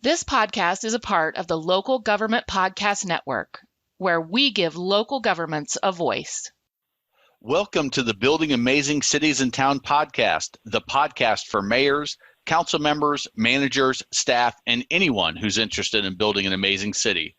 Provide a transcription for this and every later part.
This podcast is a part of the Local Government Podcast Network, where we give local governments a voice. Welcome to the Building Amazing Cities and Town podcast, the podcast for mayors, council members, managers, staff, and anyone who's interested in building an amazing city.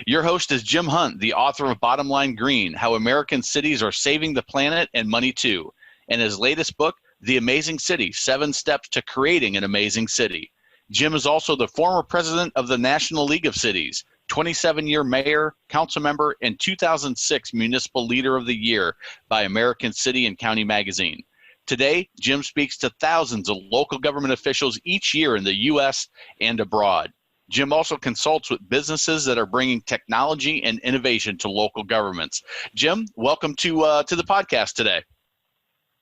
Your host is Jim Hunt, the author of Bottom Line Green, How American Cities Are Saving the Planet and Money Too, and his latest book, The Amazing City, 7 Steps to Creating an Amazing City. Jim is also the former president of the National League of Cities, 27-year mayor, council member, and 2006 Municipal Leader of the Year by American City and County Magazine. Today, Jim speaks to thousands of local government officials each year in the U.S. and abroad. Jim also consults with businesses that are bringing technology and innovation to local governments. Jim, welcome to the podcast today.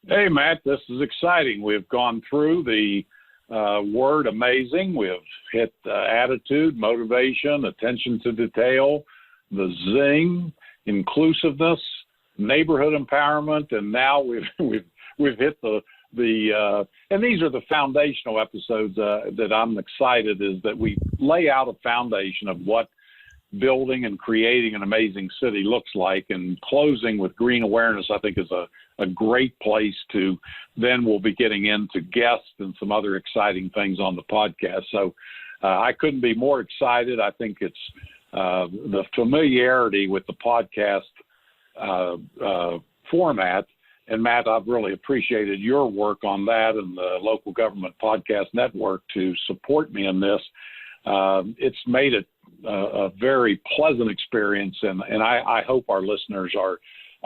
Hey, Matt, this is exciting. We've gone through the word amazing. We've hit attitude, motivation, attention to detail, the zing, inclusiveness, neighborhood empowerment, and now we've hit the and these are the foundational episodes that I'm excited is that we lay out a foundation of what building and creating an amazing city looks like, and closing with green awareness, I think, is a great place to, then we'll be getting into guests and some other exciting things on the podcast. So I couldn't be more excited. I think it's the familiarity with the podcast format. And Matt, I've really appreciated your work on that and the Local Government Podcast Network to support me in this. It's made it a very pleasant experience, and I hope our listeners are.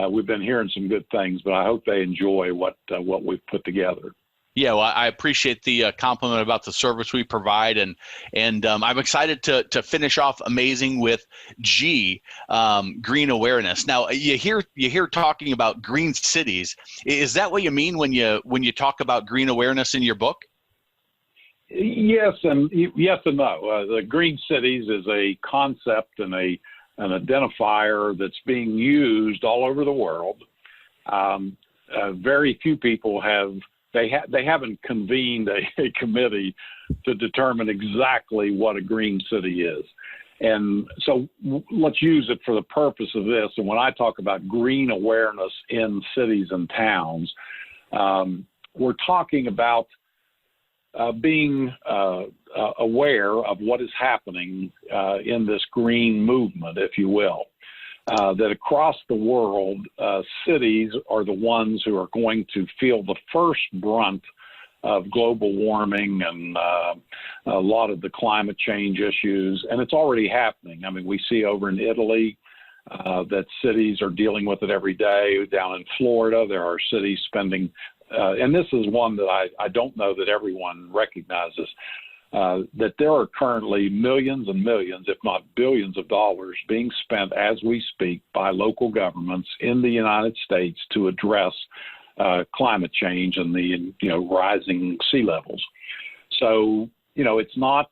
We've been hearing some good things, but I hope they enjoy what we've put together. Yeah, well, I appreciate the compliment about the service we provide, and I'm excited to finish off amazing with G, green awareness. Now, you hear talking about green cities. Is that what you mean when you talk about green awareness in your book? Yes and no. The green cities is a concept and an identifier that's being used all over the world. Very few people haven't convened a committee to determine exactly what a green city is. And so let's use it for the purpose of this. And when I talk about green awareness in cities and towns, we're talking about being aware of what is happening in this green movement, if you will. That across the world, cities are the ones who are going to feel the first brunt of global warming and a lot of the climate change issues. And it's already happening. I mean, we see over in Italy that cities are dealing with it every day. Down in Florida, there are cities spending and this is one that I don't know that everyone recognizes, that there are currently millions and millions, if not billions of dollars being spent as we speak by local governments in the United States to address climate change and the rising sea levels. So, it's not,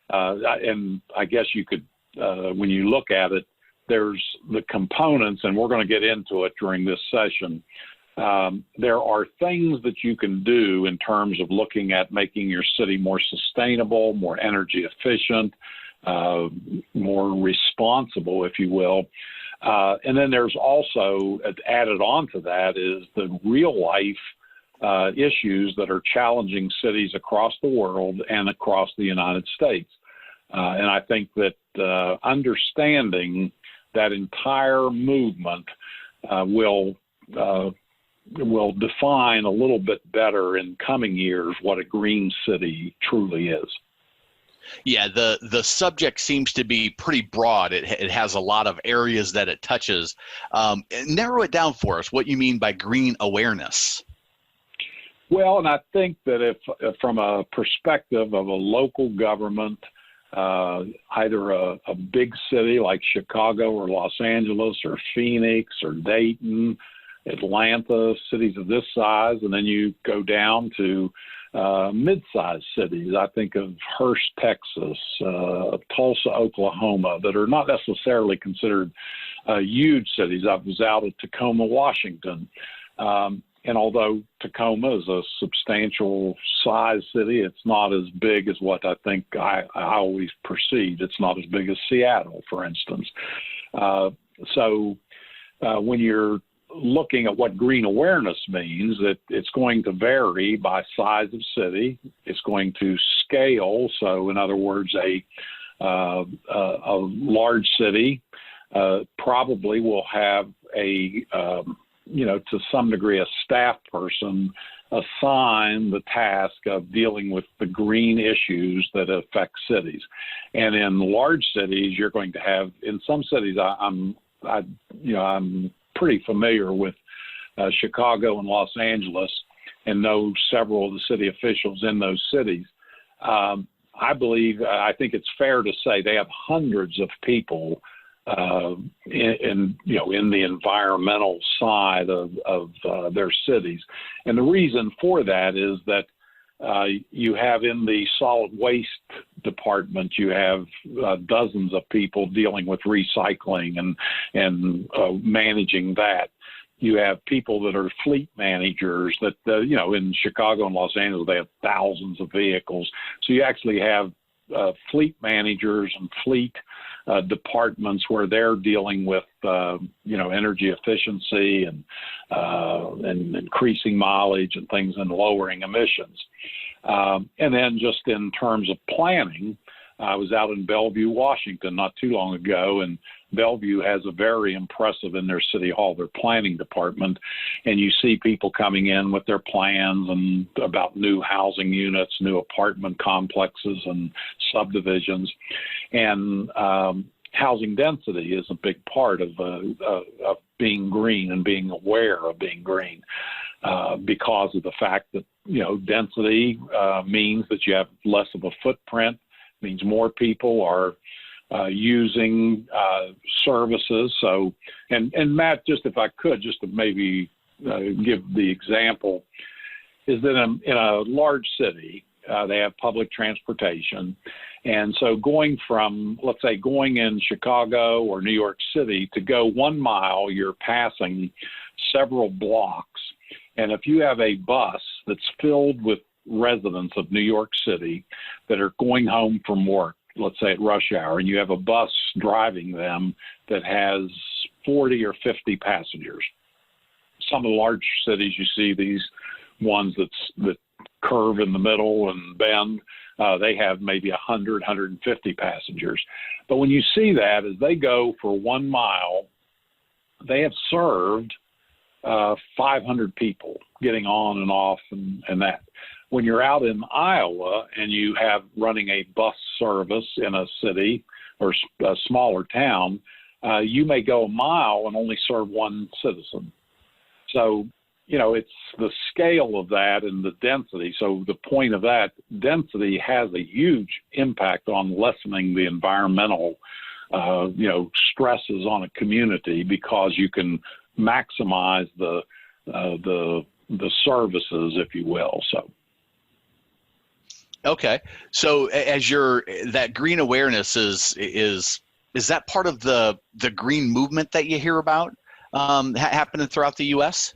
and I guess you could, when you look at it, there's the components, and we're going to get into it during this session. There are things that you can do in terms of looking at making your city more sustainable, more energy efficient, more responsible, if you will. And then there's also added on to that is the real life issues that are challenging cities across the world and across the United States. And I think that understanding that entire movement will define a little bit better in coming years what a green city truly is. Yeah, the subject seems to be pretty broad. It has a lot of areas that it touches. Narrow it down for us, what you mean by green awareness. Well, and I think that if from a perspective of a local government, either a big city like Chicago or Los Angeles or Phoenix or Dayton, Atlanta, cities of this size, and then you go down to mid-sized cities. I think of Hurst, Texas, Tulsa, Oklahoma, that are not necessarily considered huge cities. I was out at Tacoma, Washington. And although Tacoma is a substantial size city, it's not as big as what I think I always perceived. It's not as big as Seattle, for instance. So when you're looking at what green awareness means, it's going to vary by size of city. It's going to scale. So in other words, a large city probably will have to some degree, a staff person assigned the task of dealing with the green issues that affect cities. And in large cities, you're going to have, in some cities, I'm pretty familiar with Chicago and Los Angeles and know several of the city officials in those cities. I think it's fair to say they have hundreds of people in the environmental side of their cities. And the reason for that is that you have in the solid waste department, you have dozens of people dealing with recycling and managing that. You have people that are fleet managers that, in Chicago and Los Angeles, they have thousands of vehicles. So you actually have fleet managers and fleet departments where they're dealing with, energy efficiency and increasing mileage and things and lowering emissions. And then just in terms of planning, I was out in Bellevue, Washington not too long ago, and Bellevue has a very impressive in their city hall, their planning department, and you see people coming in with their plans and about new housing units, new apartment complexes and subdivisions. And housing density is a big part of being green and being aware of being green because of the fact that, density means that you have less of a footprint, means more people are using services. So, and Matt, just if I could, just to maybe give the example, is that in a large city, they have public transportation. And so going from, let's say, going in Chicago or New York City to go 1 mile, you're passing several blocks. And if you have a bus that's filled with residents of New York City that are going home from work, let's say at rush hour, and you have a bus driving them that has 40 or 50 passengers. Some of the large cities, you see these ones that curve in the middle and bend, they have maybe 100, 150 passengers. But when you see that, as they go for 1 mile, they have served 500 people getting on and off and that. When you're out in Iowa and you have running a bus service in a city or a smaller town, you may go 1 mile and only serve 1 citizen. So, it's the scale of that and the density. So the point of that, density has a huge impact on lessening the environmental, stresses on a community because you can maximize the services, if you will. So. Okay. So as that green awareness is that part of the green movement that you hear about happening throughout the U.S.?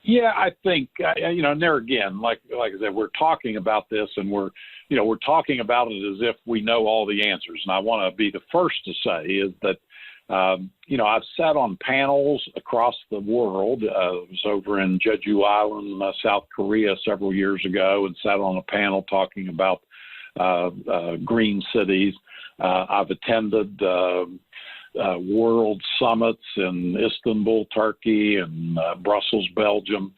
Yeah, I think, and there again, like I said, we're talking about this and we're talking about it as if we know all the answers. And I want to be the first to say is that, I've sat on panels across the world. I was over in Jeju Island, South Korea several years ago and sat on a panel talking about green cities. I've attended world summits in Istanbul, Turkey, and Brussels, Belgium.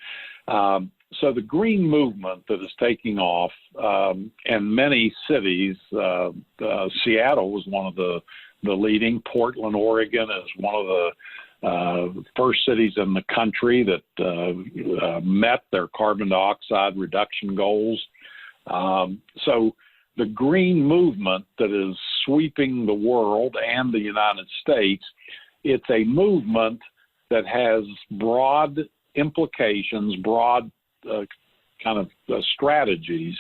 So the green movement that is taking off, and many cities, Seattle was one of the leading. Portland, Oregon is one of the first cities in the country that met their carbon dioxide reduction goals. So the green movement that is sweeping the world and the United States, it's a movement that has broad implications, broad kind of strategies,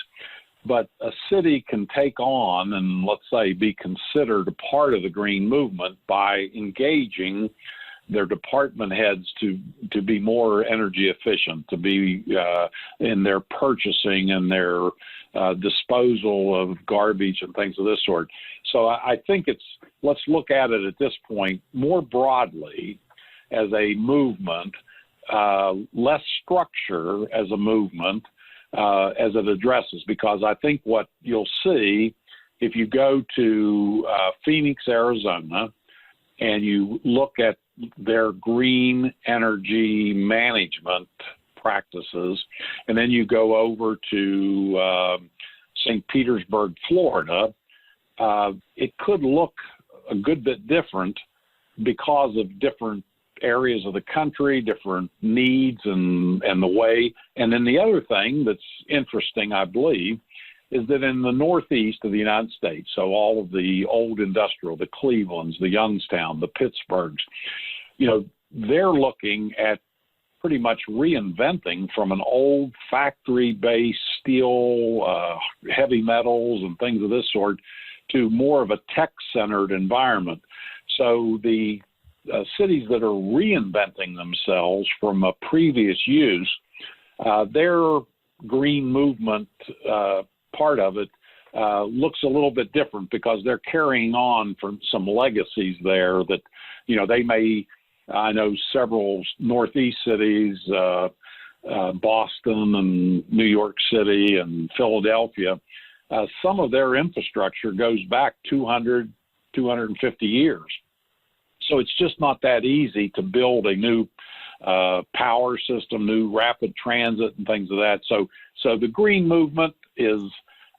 but a city can take on and, let's say, be considered a part of the green movement by engaging their department heads to be more energy efficient, to be in their purchasing and their disposal of garbage and things of this sort. So I think let's look at it at this point more broadly as a movement, less structure as a movement as it addresses, because I think what you'll see if you go to Phoenix, Arizona, and you look at their green energy management practices, and then you go over to St. Petersburg, Florida, it could look a good bit different because of different areas of the country, different needs and the way. And then the other thing that's interesting, I believe, is that in the Northeast of the United States, so all of the old industrial, the Clevelands, the Youngstown, the Pittsburghs, they're looking at pretty much reinventing from an old factory-based steel, heavy metals and things of this sort to more of a tech-centered environment. So the cities that are reinventing themselves from a previous use, their green movement part of it looks a little bit different because they're carrying on from some legacies there that, they may, I know several Northeast cities, Boston and New York City and Philadelphia, some of their infrastructure goes back 200, 250 years. So it's just not that easy to build a new power system, new rapid transit and things of that. So the green movement is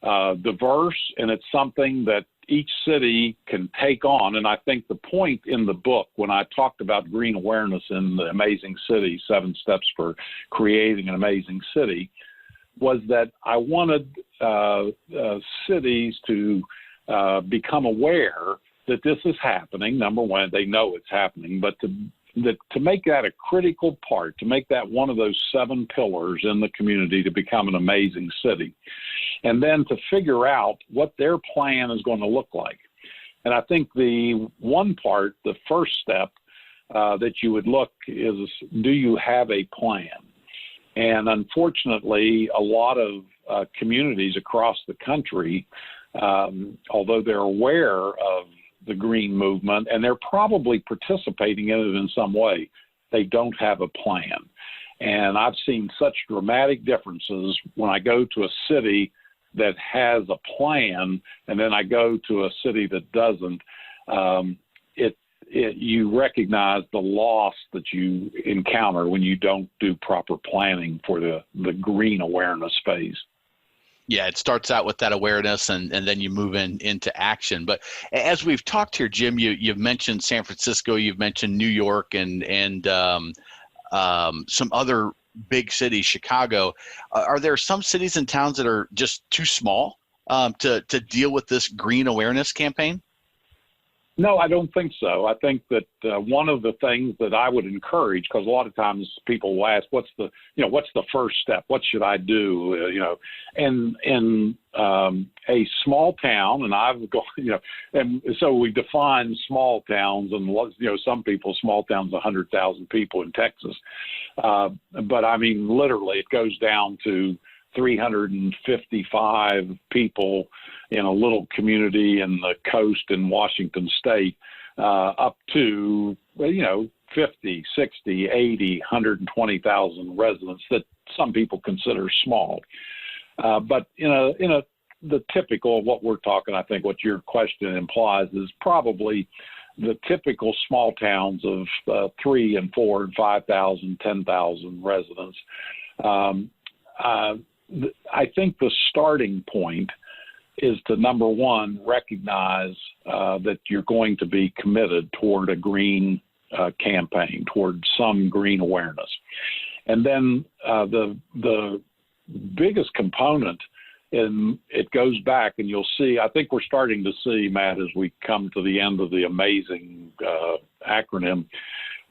diverse, and it's something that each city can take on. And I think the point in the book, when I talked about green awareness in The Amazing City, 7 Steps for Creating an Amazing City, was that I wanted cities to become aware that this is happening. Number one, they know it's happening, but to make that a critical part, to make that one of those 7 pillars in the community to become an amazing city, and then to figure out what their plan is going to look like. And I think the one part, the first step that you would look is, do you have a plan? And unfortunately, a lot of communities across the country, although they're aware of the green movement, and they're probably participating in it in some way, they don't have a plan. And I've seen such dramatic differences when I go to a city that has a plan, and then I go to a city that doesn't. You recognize the loss that you encounter when you don't do proper planning for the green awareness phase. Yeah, it starts out with that awareness, and then you move into action. But as we've talked here, Jim, you've mentioned San Francisco, you've mentioned New York, and some other big cities, Chicago. Are there some cities and towns that are just too small to deal with this green awareness campaign? No, I don't think so. I think that one of the things that I would encourage, because a lot of times people will ask, what's the first step? What should I do? And in a small town, and I've gone, and so we define small towns, and some people, small towns, 100,000 people in Texas. But I mean, literally, it goes down to 355 people in a little community in the coast in Washington State, up to, 50, 60, 80, 120,000 residents that some people consider small. But the typical, what we're talking, I think what your question implies is probably the typical small towns of 3 and 4 and 5,000, 10,000 residents. I think the starting point is to, number one, recognize that you're going to be committed toward a green campaign, toward some green awareness. And then the biggest component, and it goes back, and you'll see, I think we're starting to see, Matt, as we come to the end of the amazing acronym,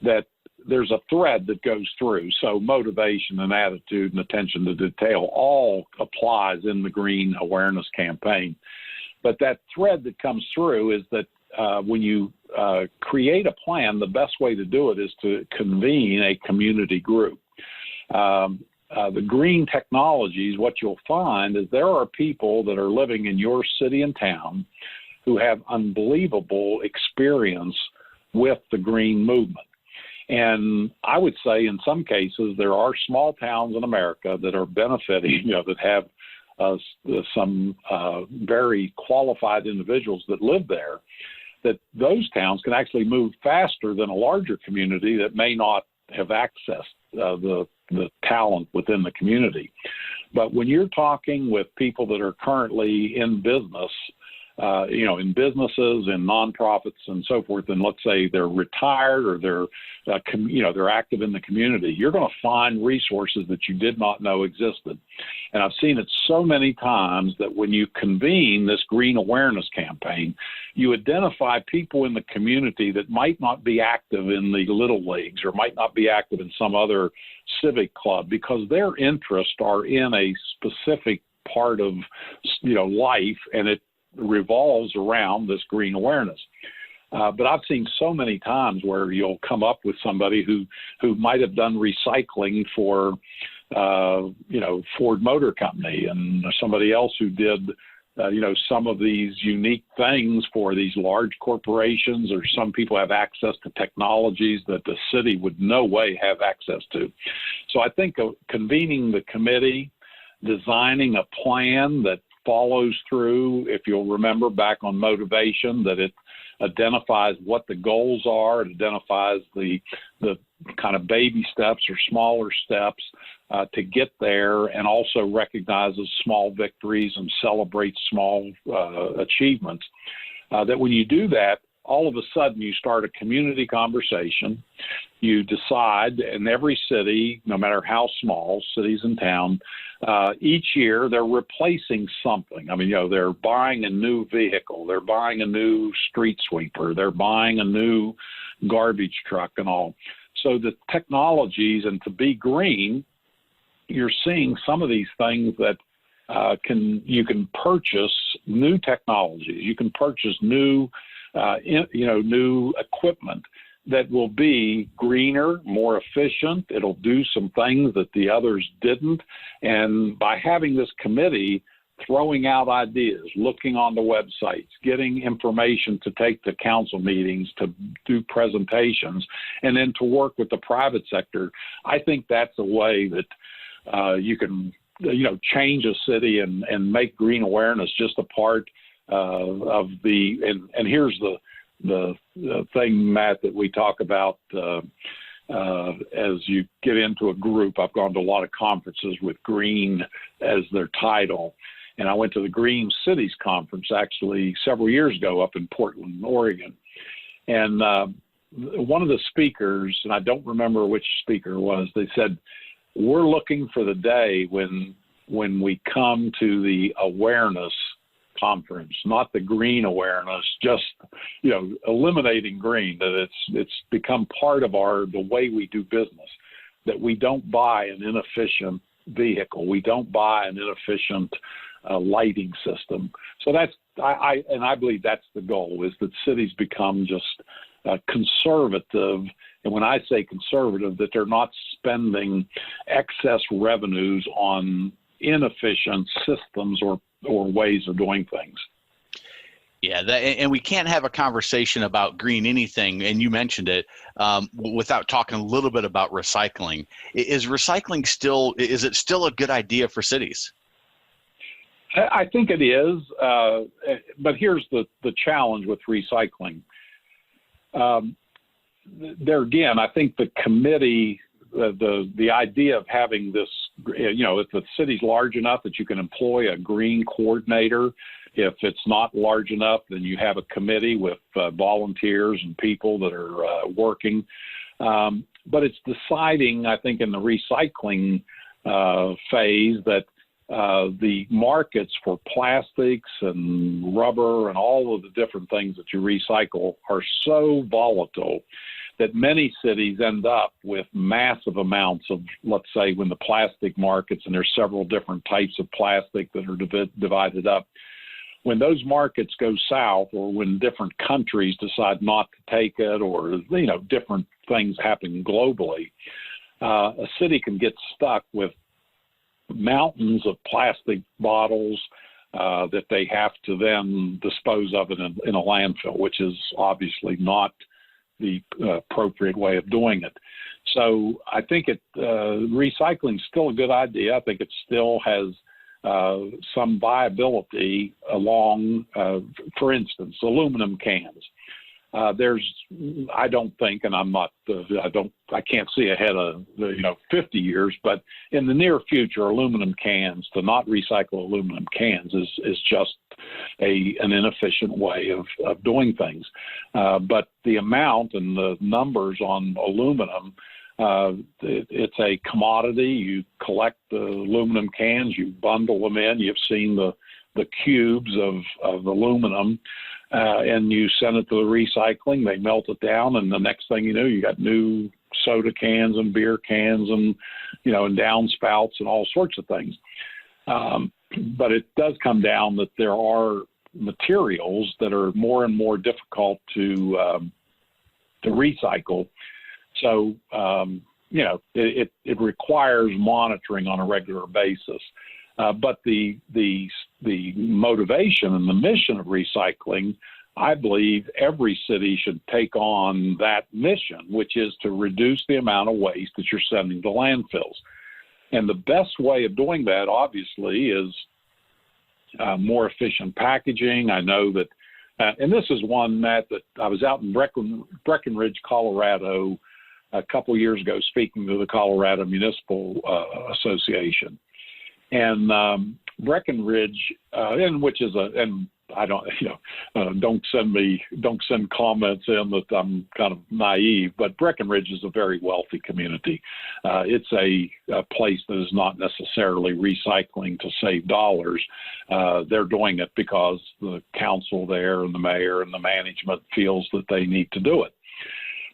that there's a thread that goes through. So motivation and attitude and attention to detail all applies in the green awareness campaign. But that thread that comes through is that when you create a plan, the best way to do it is to convene a community group. The green technologies, what you'll find is there are people that are living in your city and town who have unbelievable experience with the green movement. And I would say in some cases, there are small towns in America that are benefiting, that have some very qualified individuals that live there, that those towns can actually move faster than a larger community that may not have accessed the talent within the community. But when you're talking with people that are currently in business, in businesses and nonprofits and so forth, and let's say they're retired or they're active in the community, you're going to find resources that you did not know existed. And I've seen it so many times that when you convene this green awareness campaign, you identify people in the community that might not be active in the little leagues or might not be active in some other civic club because their interests are in a specific part of life, and it revolves around this green awareness. But I've seen so many times where you'll come up with somebody who might have done recycling for, Ford Motor Company, and somebody else who did, some of these unique things for these large corporations, or some people have access to technologies that the city would no way have access to. So I think convening the committee, designing a plan that follows through, if you'll remember back on motivation, that it identifies what the goals are, it identifies the kind of baby steps or smaller steps to get there, and also recognizes small victories and celebrates small achievements. That when you do that, all of a sudden you start a community conversation. You decide in every city, no matter how small, cities and towns, each year they're replacing something. I mean, they're buying a new vehicle, they're buying a new street sweeper, they're buying a new garbage truck and all. So the technologies, and to be green, you're seeing some of these things that you can purchase new technologies, you can purchase new equipment that will be greener, more efficient. It'll do some things that the others didn't. And by having this committee throwing out ideas, looking on the websites, getting information to take to council meetings, to do presentations, and then to work with the private sector, I think that's a way that you can, change a city and make green awareness just a part of the, and here's the thing, Matt, that we talk about as you get into a group. I've gone to a lot of conferences with green as their title. And I went to the Green Cities Conference actually several years ago up in Portland, Oregon. And one of the speakers, and I don't remember which speaker it was, they said, we're looking for the day when we come to the awareness conference, not the green awareness, just, eliminating green, that it's become part of the way we do business, that we don't buy an inefficient vehicle. We don't buy an inefficient lighting system. So I believe that's the goal, is that cities become just conservative. And when I say conservative, that they're not spending excess revenues on inefficient systems or ways of doing things. Yeah, and we can't have a conversation about green anything, and you mentioned it, without talking a little bit about recycling. Is recycling is it still a good idea for cities? I think it is, but here's the challenge with recycling. There again, I think the committee, the idea of having this, if the city's large enough that you can employ a green coordinator. If it's not large enough, then you have a committee with volunteers and people that are working. But it's deciding, I think, in the recycling phase that the markets for plastics and rubber and all of the different things that you recycle are so volatile that many cities end up with massive amounts of, let's say, when the plastic markets, and there's several different types of plastic that are divided up. when those markets go south, or when different countries decide not to take it, or different things happen globally, a city can get stuck with mountains of plastic bottles that they have to then dispose of in a landfill, which is obviously not the appropriate way of doing it. So I think recycling is still a good idea. I think it still has some viability along, for instance, aluminum cans. I don't think, and I can't see ahead of 50 years, but in the near future, aluminum cans, to not recycle aluminum cans is just an inefficient way of doing things. But the amount and the numbers on aluminum, it's a commodity. You collect the aluminum cans, you bundle them in. You've seen the cubes of aluminum, and you send it to the recycling. They melt it down, and the next thing you know, you got new soda cans and beer cans and and downspouts and all sorts of things. But it does come down that there are materials that are more and more difficult to recycle. So it requires monitoring on a regular basis. But the motivation and the mission of recycling, I believe every city should take on that mission, which is to reduce the amount of waste that you're sending to landfills. And the best way of doing that, obviously, is more efficient packaging. I know that, and this is one, Matt, that I was out in Breckenridge, Colorado, a couple of years ago, speaking to the Colorado Municipal Association. And Breckenridge, and I don't, don't send comments in that I'm kind of naive, but Breckenridge is a very wealthy community. It's a place that is not necessarily recycling to save dollars. They're doing it because the council there and the mayor and the management feels that they need to do it.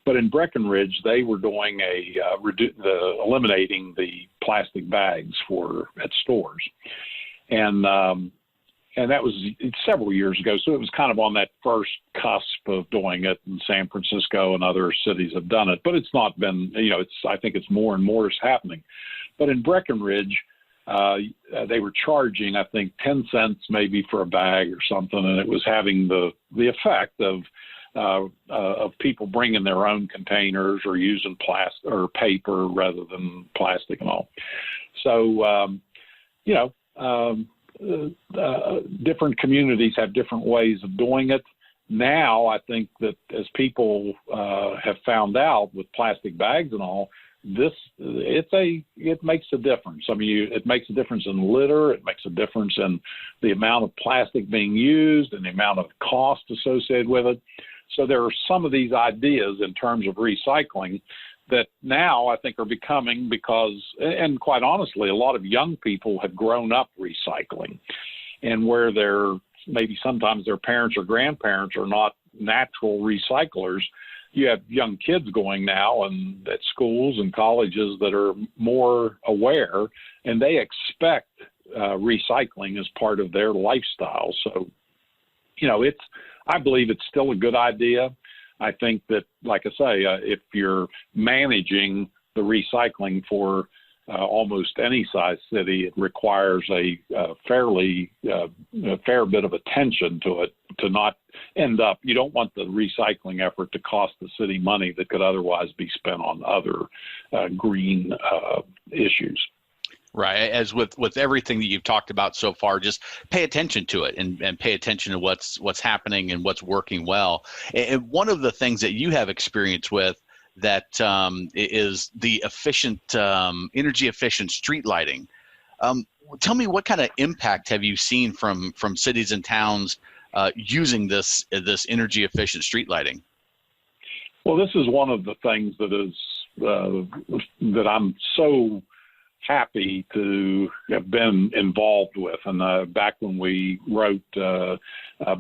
But in Breckenridge, they were doing eliminating the plastic bags at stores, and that was several years ago. So it was kind of on that first cusp of doing it. And San Francisco and other cities have done it, but it's not been. I think it's more and more is happening. But in Breckenridge, they were charging, I think, 10 cents maybe for a bag or something, and it was having the effect of people bringing their own containers or using plastic or paper rather than plastic and all. So, different communities have different ways of doing it. Now, I think that as people have found out with plastic bags and all, it makes a difference. I mean, it makes a difference in litter. It makes a difference in the amount of plastic being used and the amount of cost associated with it. So there are some of these ideas in terms of recycling that now I think are becoming and quite honestly, a lot of young people have grown up recycling, and where maybe sometimes their parents or grandparents are not natural recyclers. You have young kids going now and at schools and colleges that are more aware, and they expect recycling as part of their lifestyle. So, I believe it's still a good idea. I think that, like I say, if you're managing the recycling for almost any size city, it requires a fair bit of attention to it to not end up. You don't want the recycling effort to cost the city money that could otherwise be spent on other green issues. Right. As with everything that you've talked about so far, just pay attention to it and pay attention to what's happening and what's working well. And one of the things that you have experience with that is the energy efficient street lighting. Tell me, what kind of impact have you seen from cities and towns using this energy efficient street lighting? Well, this is one of the things that I'm so happy to have been involved with. And back when we wrote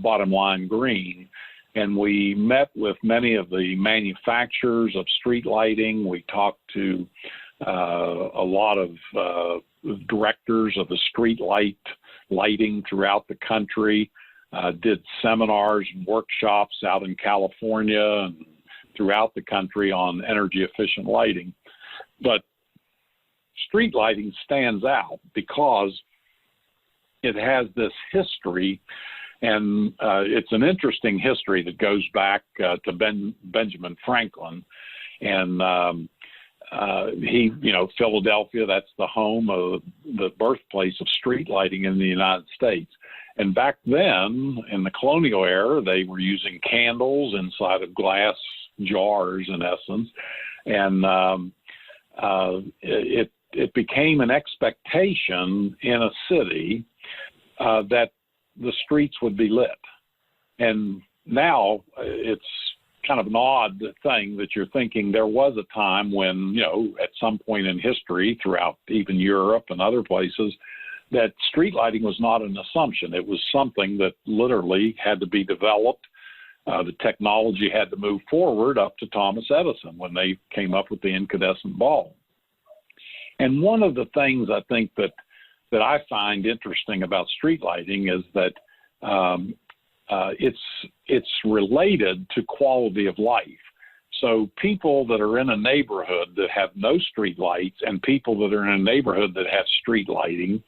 Bottom Line Green, and we met with many of the manufacturers of street lighting, we talked to a lot of directors of the street lighting throughout the country. did seminars and workshops out in California and throughout the country on energy efficient lighting. But street lighting stands out because it has this history, and it's an interesting history that goes back to Benjamin Franklin. And Philadelphia, that's the home of the birthplace of street lighting in the United States. And back then, in the colonial era, they were using candles inside of glass jars, in essence. And it became an expectation in a city that the streets would be lit. And now it's kind of an odd thing that you're thinking there was a time when, at some point in history throughout even Europe and other places, that street lighting was not an assumption. It was something that literally had to be developed. The technology had to move forward up to Thomas Edison when they came up with the incandescent bulb. And one of the things I think that I find interesting about street lighting is that it's related to quality of life. So people that are in a neighborhood that have no street lights and people that are in a neighborhood that have street lighting,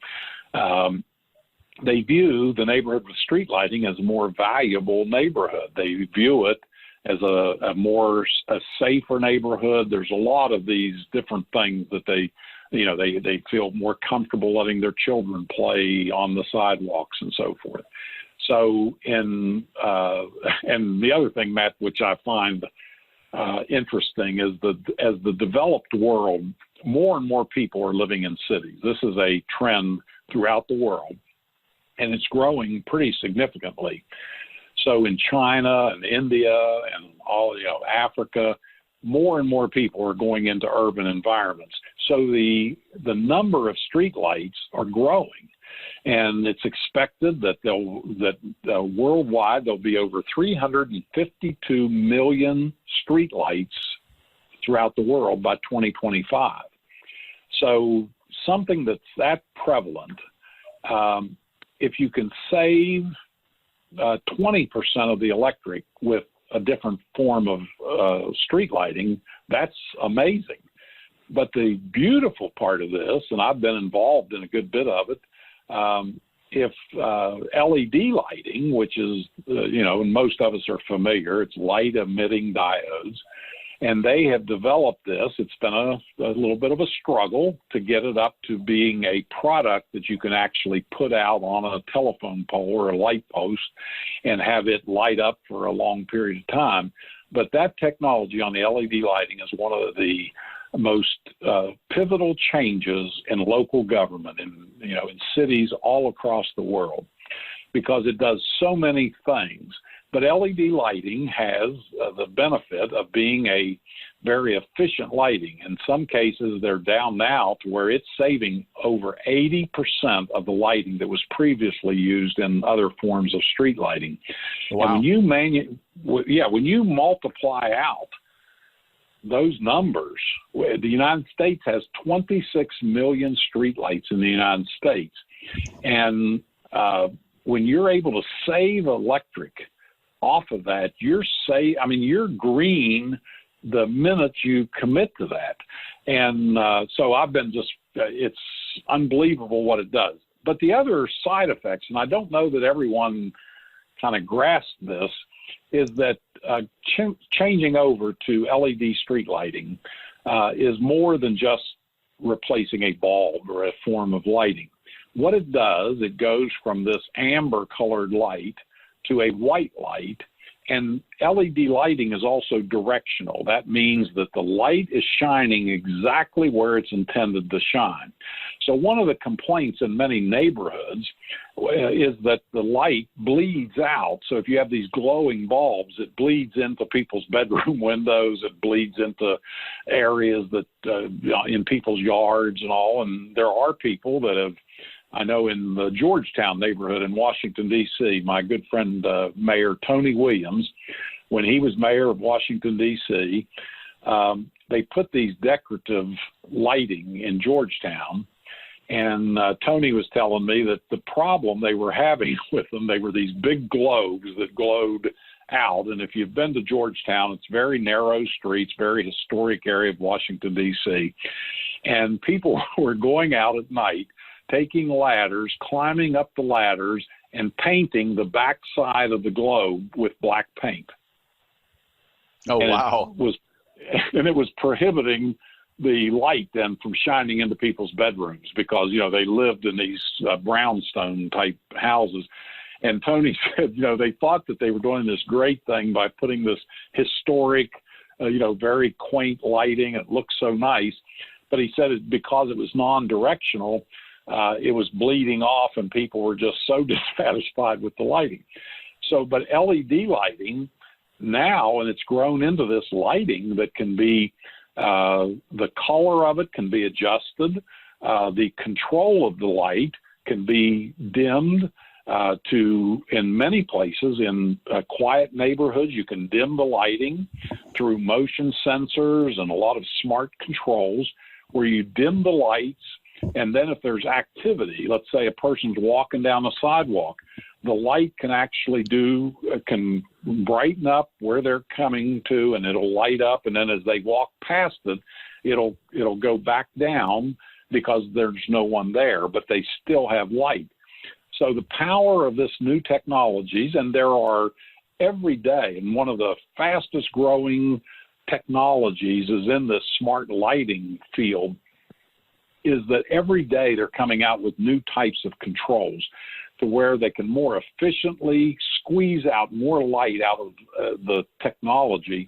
they view the neighborhood with street lighting as a more valuable neighborhood. They view it as a safer neighborhood. There's a lot of these different things that they feel more comfortable letting their children play on the sidewalks and so forth. So, and the other thing, Matt, which I find interesting is as the developed world, more and more people are living in cities. This is a trend throughout the world, and it's growing pretty significantly. So in China and India and all, Africa, more and more people are going into urban environments. So the number of street lights are growing. And it's expected that worldwide there'll be over 352 million street lights throughout the world by 2025. So something that's that prevalent, if you can save 20% of the electric with a different form of street lighting, that's amazing. But the beautiful part of this, and I've been involved in a good bit of it, if LED lighting, which is, and most of us are familiar, it's light emitting diodes, and they have developed this. It's been a little bit of a struggle to get it up to being a product that you can actually put out on a telephone pole or a light post and have it light up for a long period of time. But that technology on the LED lighting is one of the most pivotal changes in local government in cities all across the world, because it does so many things. But LED lighting has the benefit of being a very efficient lighting. In some cases, they're down now to where it's saving over 80% of the lighting that was previously used in other forms of street lighting. Wow. And when you multiply out those numbers, the United States has 26 million streetlights in the United States. And when you're able to save electric off of that, you're green the minute you commit to that. And so I've been it's unbelievable what it does. But the other side effects, and I don't know that everyone kind of grasped this, is that changing over to LED street lighting is more than just replacing a bulb or a form of lighting. What it does, it goes from this amber colored light to a white light, and LED lighting is also directional. That means that the light is shining exactly where it's intended to shine. So one of the complaints in many neighborhoods is that the light bleeds out. So if you have these glowing bulbs, it bleeds into people's bedroom windows, it bleeds into areas that in people's yards and all. And there are people that have, I know in the Georgetown neighborhood in Washington, D.C., my good friend, Mayor Tony Williams, when he was mayor of Washington, D.C., they put these decorative lighting in Georgetown, And Tony was telling me that the problem they were having with them, they were these big globes that glowed out. And if you've been to Georgetown, it's very narrow streets, very historic area of Washington, D.C. And people were going out at night, taking ladders, climbing up the ladders, and painting the backside of the globe with black paint. Oh, and wow. It was prohibiting the light then from shining into people's bedrooms because, they lived in these brownstone type houses. And Tony said, they thought that they were doing this great thing by putting this historic, very quaint lighting. It looked so nice. But he said it because it was non-directional, it was bleeding off and people were just so dissatisfied with the lighting. But LED lighting now, and it's grown into this lighting that can be, the color of it can be adjusted. The control of the light can be dimmed in many places. In quiet neighborhoods, you can dim the lighting through motion sensors and a lot of smart controls where you dim the lights. And then if there's activity, let's say a person's walking down the sidewalk, the light can actually can brighten up where they're coming to, and it'll light up. And then as they walk past it, it'll go back down because there's no one there, but they still have light. So the power of this new technologies, and there are every day, and one of the fastest growing technologies is in this smart lighting field, is that every day they're coming out with new types of controls to where they can more efficiently squeeze out more light out of the technology.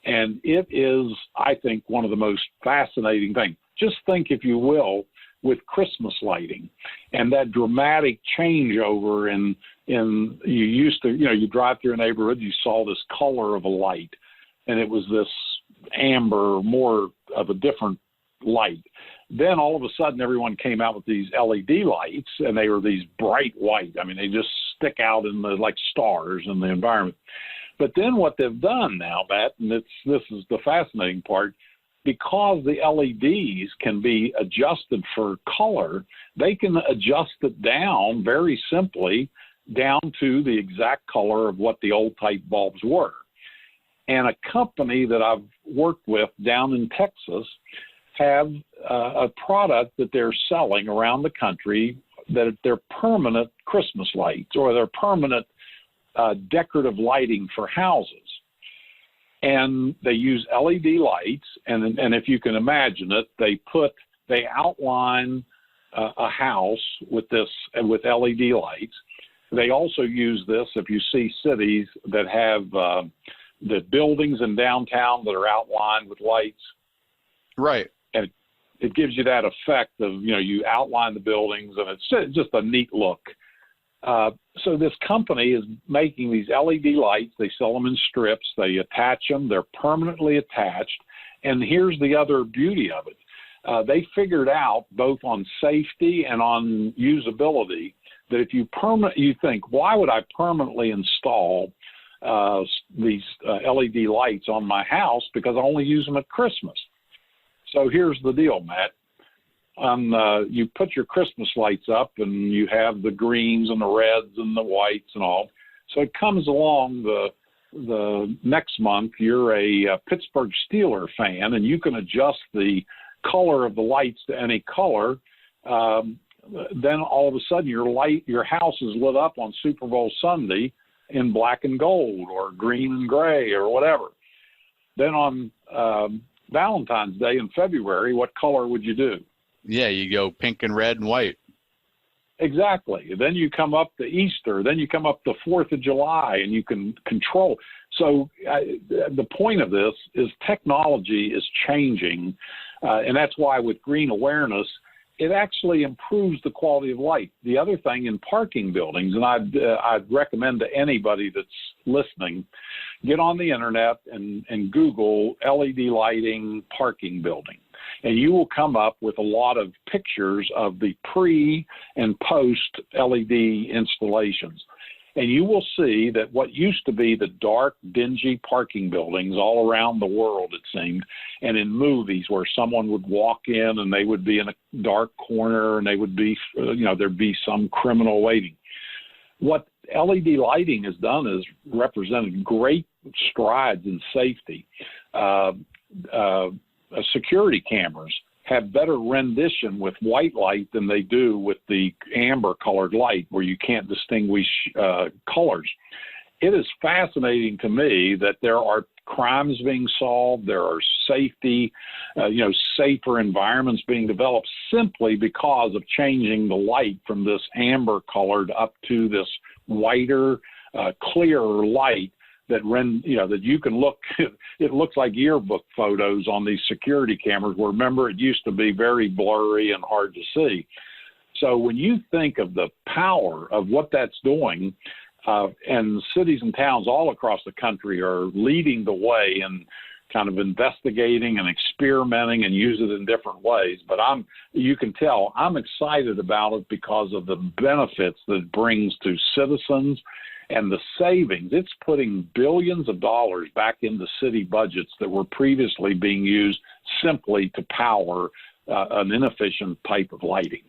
And it is, I think, one of the most fascinating things. Just think, if you will, with Christmas lighting and that dramatic changeover in you used to, you drive through a neighborhood, you saw this color of a light, and it was this amber, more of a different light. Then all of a sudden, everyone came out with these LED lights, and they were these bright white. I mean, they just stick out like stars in the environment. But then what they've done now, Matt, and this is the fascinating part, because the LEDs can be adjusted for color, they can adjust it down very simply down to the exact color of what the old type bulbs were. And a company that I've worked with down in Texas have a product that they're selling around the country that they're permanent Christmas lights, or they're permanent decorative lighting for houses. And they use LED lights, and if you can imagine it, they outline a house with LED lights. They also use this, if you see cities that have the buildings in downtown that are outlined with lights. Right. And it gives you that effect of, you outline the buildings, and it's just a neat look. So this company is making these LED lights. They sell them in strips. They attach them. They're permanently attached. And here's the other beauty of it. They figured out, both on safety and on usability, that if you think, why would I permanently install these LED lights on my house? Because I only use them at Christmas. So here's the deal, Matt. You put your Christmas lights up, and you have the greens and the reds and the whites and all. So it comes along the next month, you're a Pittsburgh Steelers fan, and you can adjust the color of the lights to any color. Then all of a sudden your house is lit up on Super Bowl Sunday in black and gold or green and gray or whatever. Then on Valentine's Day in February, what color would you do? Yeah, you go pink and red and white. Exactly. Then you come up to Easter. Then you come up to 4th of July, and you can control. So the point of this is technology is changing, and that's why with green awareness, it actually improves the quality of life. The other thing in parking buildings, and I'd recommend to anybody that's listening, get on the internet and Google LED lighting parking building. And you will come up with a lot of pictures of the pre and post LED installations. And you will see that what used to be the dark, dingy parking buildings all around the world, it seemed, and in movies where someone would walk in and they would be in a dark corner and they would be, there'd be some criminal waiting. What LED lighting has done is represented great strides in safety. Security cameras have better rendition with white light than they do with the amber colored light where you can't distinguish colors. It is fascinating to me that there are crimes being solved, there are safety, safer environments being developed simply because of changing the light from this amber colored up to this whiter, clearer light that you can look, it looks like yearbook photos on these security cameras, where remember it used to be very blurry and hard to see. So when you think of the power of what that's doing, and cities and towns all across the country are leading the way and kind of investigating and experimenting and use it in different ways. But you can tell I'm excited about it because of the benefits that it brings to citizens and the savings. It's putting billions of dollars back into city budgets that were previously being used simply to power an inefficient type of lighting.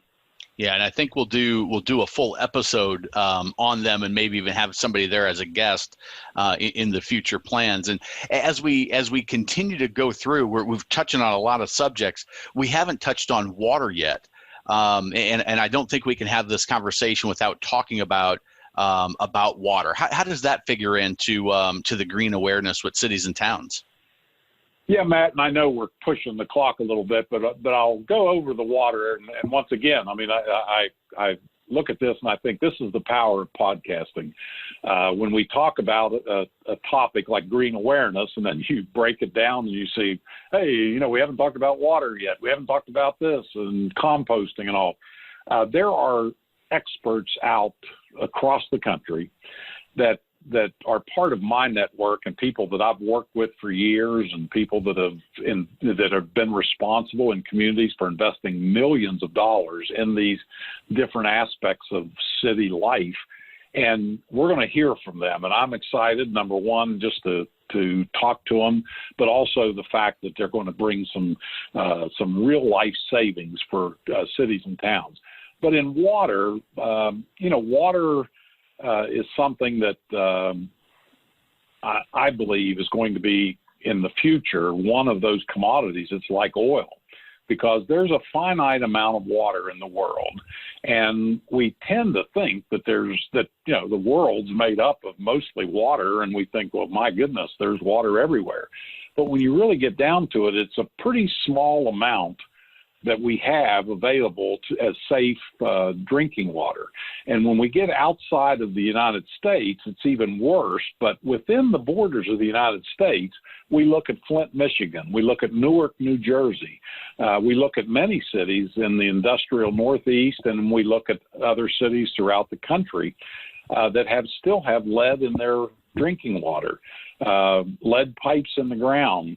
Yeah, and I think we'll do a full episode on them, and maybe even have somebody there as a guest in the future plans. And as we continue to go through, we've touching on a lot of subjects. We haven't touched on water yet, and I don't think we can have this conversation without talking about water. How does that figure into to the green awareness with cities and towns? Yeah, Matt, and I know we're pushing the clock a little bit, but I'll go over the water. And once again, I mean, I look at this and I think this is the power of podcasting. When we talk about a topic like green awareness, and then you break it down and you see, hey, we haven't talked about water yet. We haven't talked about this and composting and all. There are experts out across the country that are part of my network, and people that I've worked with for years, and people that have been responsible in communities for investing millions of dollars in these different aspects of city life. And we're going to hear from them. And I'm excited, number one, just to talk to them, but also the fact that they're going to bring some real life savings for cities and towns. But in water, water is something that I believe is going to be in the future one of those commodities. It's like oil, because there's a finite amount of water in the world, and we tend to think that the world's made up of mostly water, and we think, well, my goodness, there's water everywhere. But when you really get down to it, it's a pretty small amount that we have available as safe drinking water. And when we get outside of the United States, it's even worse. But within the borders of the United States, we look at Flint, Michigan. We look at Newark, New Jersey. We look at many cities in the industrial Northeast, and we look at other cities throughout the country that still have lead in their drinking water, lead pipes in the ground.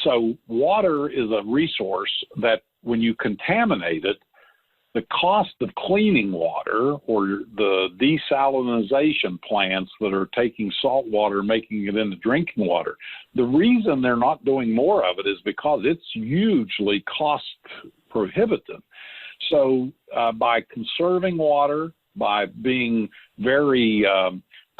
So water is a resource that when you contaminate it, the cost of cleaning water, or the desalinization plants that are taking salt water, making it into drinking water, the reason they're not doing more of it is because it's hugely cost prohibitive. So by conserving water, by being very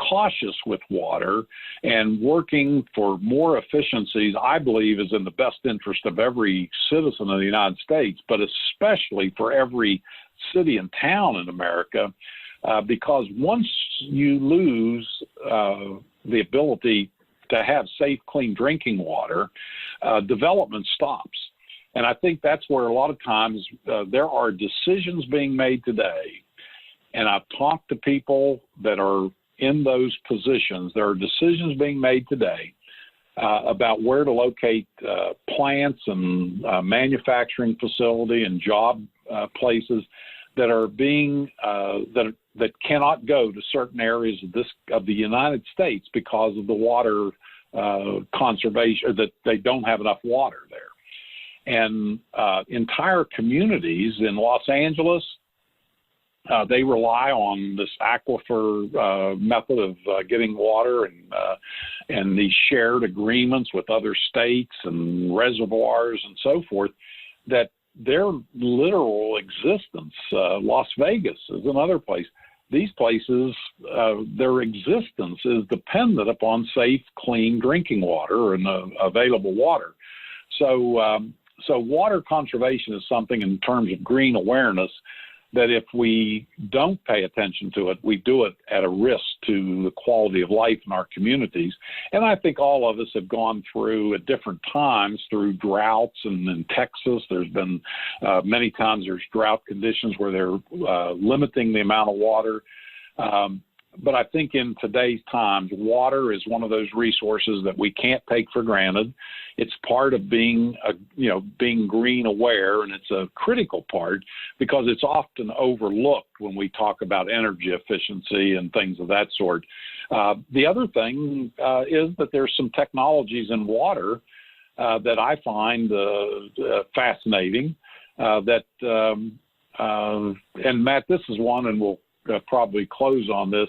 cautious with water and working for more efficiencies, I believe is in the best interest of every citizen of the United States, but especially for every city and town in America, because once you lose the ability to have safe, clean drinking water, development stops. And I think that's where a lot of times there are decisions being made today, and I've talked to people that are in those positions. There are decisions being made today about where to locate plants and manufacturing facility and job places that are being that cannot go to certain areas of the United States because of the water conservation, that they don't have enough water there. And entire communities in Los Angeles, They rely on this aquifer method of getting water and these shared agreements with other states and reservoirs and so forth, that their literal existence, Las Vegas is another place. These places, their existence is dependent upon safe, clean drinking water and available water. So water conservation is something in terms of green awareness that if we don't pay attention to it, we do it at a risk to the quality of life in our communities. And I think all of us have gone through at different times through droughts, and in Texas, there's been many times there's drought conditions where they're limiting the amount of water. But I think in today's times, water is one of those resources that we can't take for granted. It's part of being green aware, and it's a critical part because it's often overlooked when we talk about energy efficiency and things of that sort. The other thing is that there's some technologies in water that I find fascinating. And Matt, this is one, and we'll probably close on this,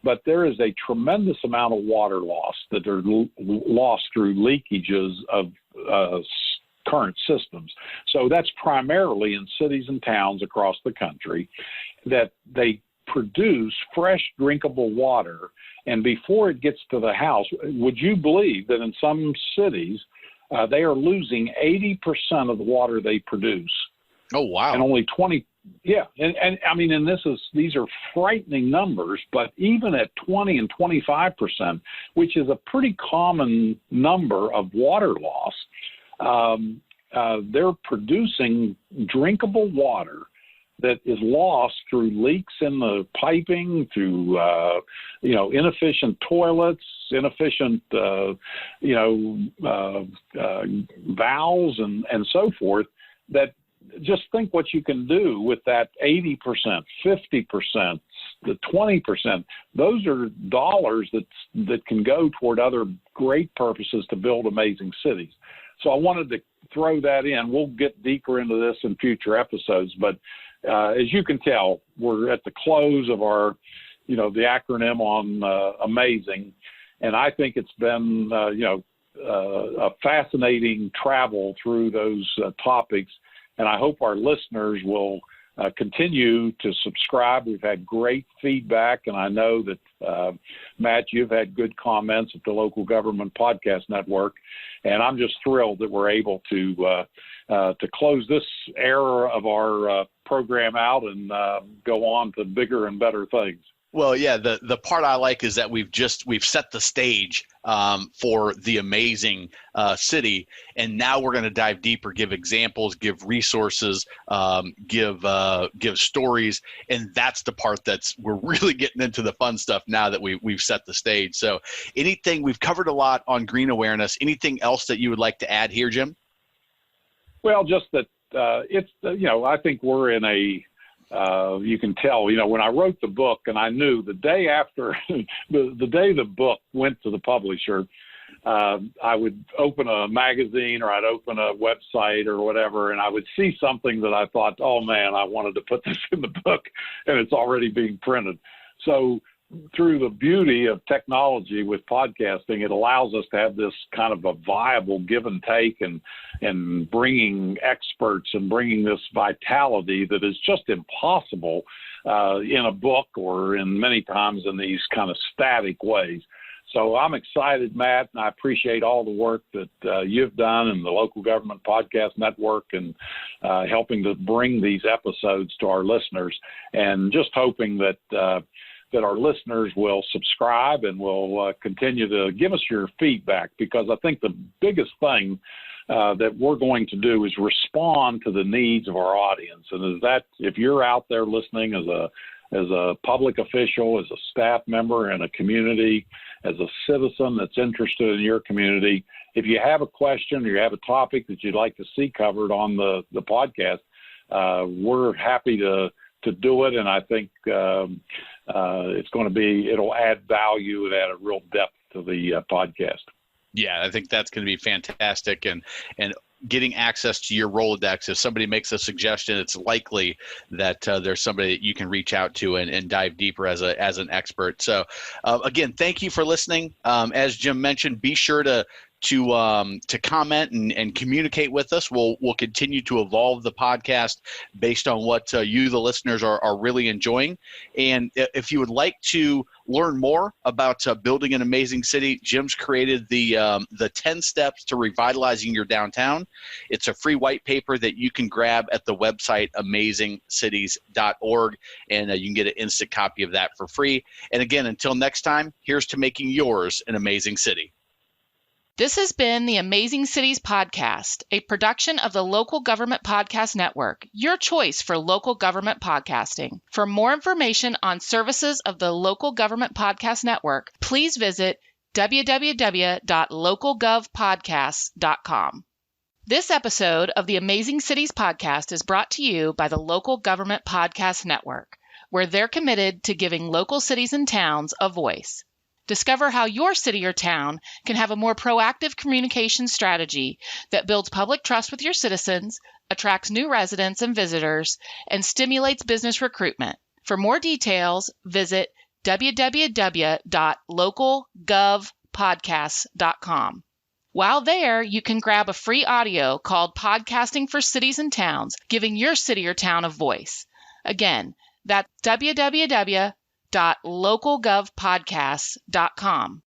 but there is a tremendous amount of water loss that are lost through leakages of current systems. So that's primarily in cities and towns across the country, that they produce fresh drinkable water, and before it gets to the house, would you believe that in some cities they are losing 80% of the water they produce? Oh, wow. And only 20. Yeah. And I mean, and these are frightening numbers, but even at 20 and 25%, which is a pretty common number of water loss, they're producing drinkable water that is lost through leaks in the piping, through, inefficient toilets, inefficient, valves and so forth, that just think what you can do with that 80%, 50%, the 20%. Those are dollars that can go toward other great purposes to build amazing cities. So I wanted to throw that in. We'll get deeper into this in future episodes, but as you can tell, we're at the close of our, the acronym on amazing. And I think it's been, a fascinating travel through those topics. And I hope our listeners will continue to subscribe. We've had great feedback, and I know that, Matt, you've had good comments at the Local Government Podcast Network, and I'm just thrilled that we're able to close this era of our program out and go on to bigger and better things. Well, yeah, the part I like is that we've set the stage for the amazing city, and now we're going to dive deeper, give examples, give resources, give stories, and that's the part we're really getting into the fun stuff now that we've set the stage. So, we've covered a lot on green awareness. Anything else that you would like to add here, Jim? Well, just that it's I think we're in a you can tell, when I wrote the book, and I knew the day after the day the book went to the publisher, I would open a magazine or I'd open a website or whatever, and I would see something that I thought, oh man, I wanted to put this in the book, and it's already being printed. So through the beauty of technology with podcasting, it allows us to have this kind of a viable give and take, and bringing experts and bringing this vitality that is just impossible in a book or in many times in these kind of static ways. So I'm excited, Matt, and I appreciate all the work that you've done in the Local Government Podcast Network and helping to bring these episodes to our listeners, and just hoping that our listeners will subscribe and will continue to give us your feedback, because I think the biggest thing that we're going to do is respond to the needs of our audience. And if you're out there listening as a public official, as a staff member in a community, as a citizen that's interested in your community, if you have a question or you have a topic that you'd like to see covered on the podcast, we're happy to do it. And I think it'll add value and add a real depth to the podcast. Yeah, I think that's going to be fantastic. And getting access to your Rolodex. If somebody makes a suggestion, it's likely that there's somebody that you can reach out to and dive deeper as an expert. So again, thank you for listening. As Jim mentioned, be sure to comment and communicate with us. We'll continue to evolve the podcast based on what you, the listeners, are really enjoying. And if you would like to learn more about building an amazing city, Jim's created the 10 steps to revitalizing your downtown. It's a free white paper that you can grab at the website amazingcities.org, and you can get an instant copy of that for free. And again, until next time, here's to making yours an amazing city. This has been the Amazing Cities Podcast, a production of the Local Government Podcast Network, your choice for local government podcasting. For more information on services of the Local Government Podcast Network, please visit www.localgovpodcasts.com. This episode of the Amazing Cities Podcast is brought to you by the Local Government Podcast Network, where they're committed to giving local cities and towns a voice. Discover how your city or town can have a more proactive communication strategy that builds public trust with your citizens, attracts new residents and visitors, and stimulates business recruitment. For more details, visit www.localgovpodcasts.com. While there, you can grab a free audio called Podcasting for Cities and Towns, giving your city or town a voice. Again, that's www.localgovpodcasts.com.